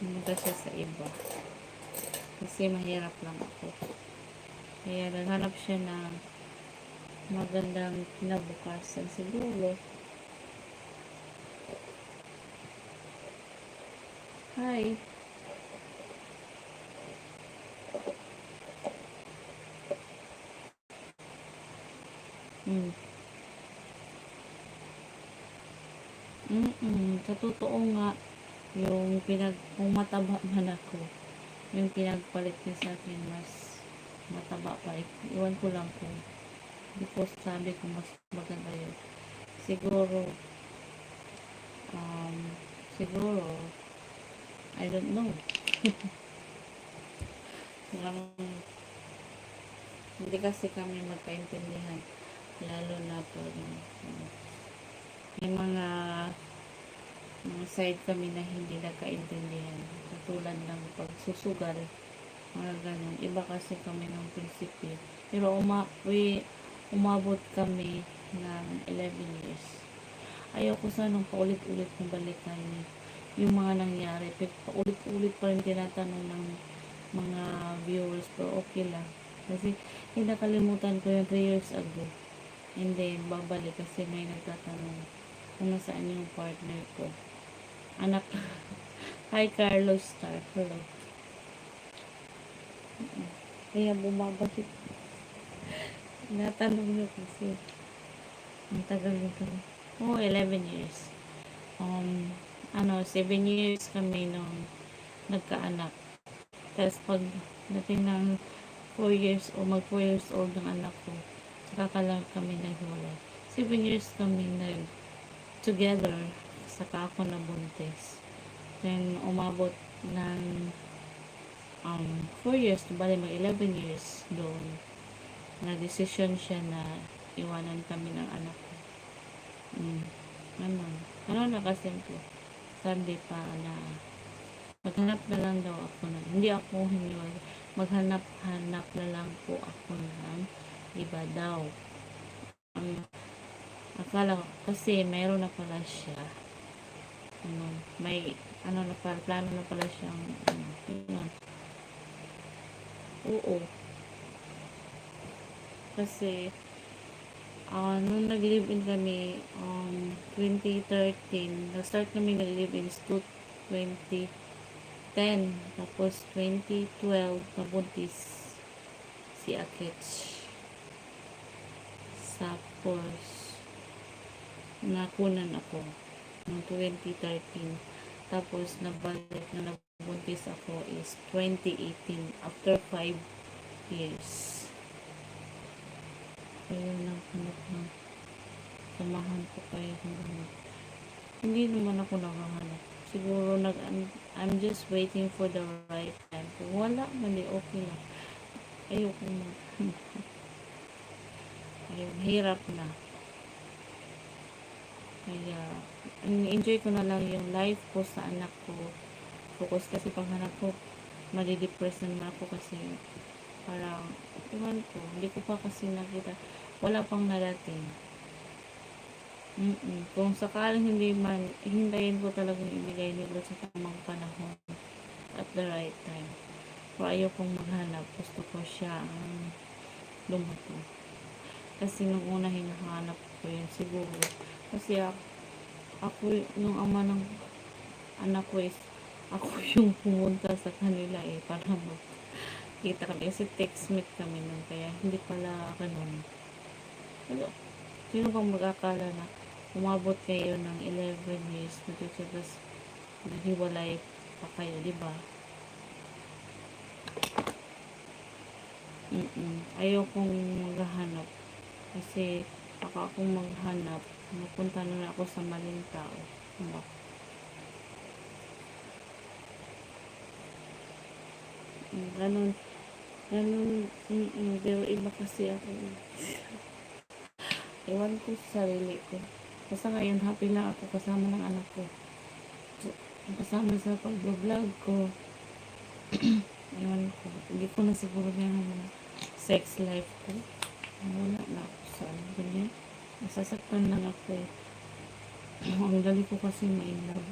pumunta siya sa iba. Kasi mahirap lang ako. Kaya naghanap siya ng magandang kinabukasan siguro. Hi. Mm. Sa totoo nga, kung mataba man ako, yung pinagpalit niya sa akin, mas mataba pa. Iwan ko lang kung because sabi ko mas maganda yun. Siguro, um, siguro, I don't know. Parang, hindi kasi kami magkaintindihan. Lalo na pag may mga side kami na hindi nagkaintindihan. Katulad ng pagsusugal, mga ganun. Iba kasi kami ng prinsipyo. Pero umabot kami ng 11 years. Ayoko sanang paulit-ulit na balikan yung mga nangyari. Pero paulit-ulit pa rin tinatanong ng mga viewers. Pero okay lang. Kasi nakalimutan ko yung 3 years ago. And then, babalik kasi may nagtatanong kung nasaan yung partner ko. Anak. Hi, Carlos Star. Hello. Kaya bumabalik. Natanong nyo kasi. Ang tagal nito. 11 years. 7 years kami nung nagkaanak. Tapos pag dating ng 4 years o mag 4 years old ng anak ko, saka lang kami naghiwalay. 7 years kami together, saka ako nabuntis. Then umabot ng 4 years, bali mag 11 years doon. Na-decision siya na iwanan kami ng anak ko. Ano na kasimple. Sabi pa na maghanap na lang daw ako hindi ako hiniwalay. Maghanap-hanap na lang po ako ng iba daw. Akala ko, kasi mayroon na pala siya. May plano na pala siyang Oo. Kasi nung nag-live-in kami 2013, nag-start kami nag-live-in 2010, tapos 2012 nabuntis si Akech. Tapos nakunan ako noong 2013, tapos nabalik na nabuntis ako is 2018 after 5 years. Kaya naghanap ng samahan ko kayo hanggang hindi naman ako naghahanap. Siguro I'm just waiting for the right time. Kung wala, mali okay lang. Ayoko ayun, hirap na. Kaya enjoy ko na lang yung life ko sa anak ko. Focus kasi paghanap ko, madidepress na ako kasi parang iwan ko, hindi ko pa kasi nakita, wala pang narating. Kung sakaling hindi man, hintayin ko talagang ibigay ni Lord sa tamang panahon at the right time. Kung ayaw kong maghanap, gusto ko siya ang lumato. Kasi nung una hinahanap ko yun siguro. Kasi ako nung ama ng anak ko is ako yung pumunta sa kanila para kita kami. Kasi textmate kami nun. Kaya hindi pala ganun. Pero, sino bang mag-akala na umabot kayo ng 11 years tapos naghiwalay pa kayo, diba? Ayaw kong maghanap. Kasi akong maghanap, mapunta na ako sa maling tao. Diba? Ganun, pero iba kasi ako. Iwan ko sa sarili ko. Basta ngayon, happy lang ako kasama ng anak ko. Kasama sa pag-vlog ko. Iwan ko. Hindi ko na siguro yung sex life ko. Wala na ako sa ganyan. Nasasaktan lang ako Ang dali ko kasi ma-inlove.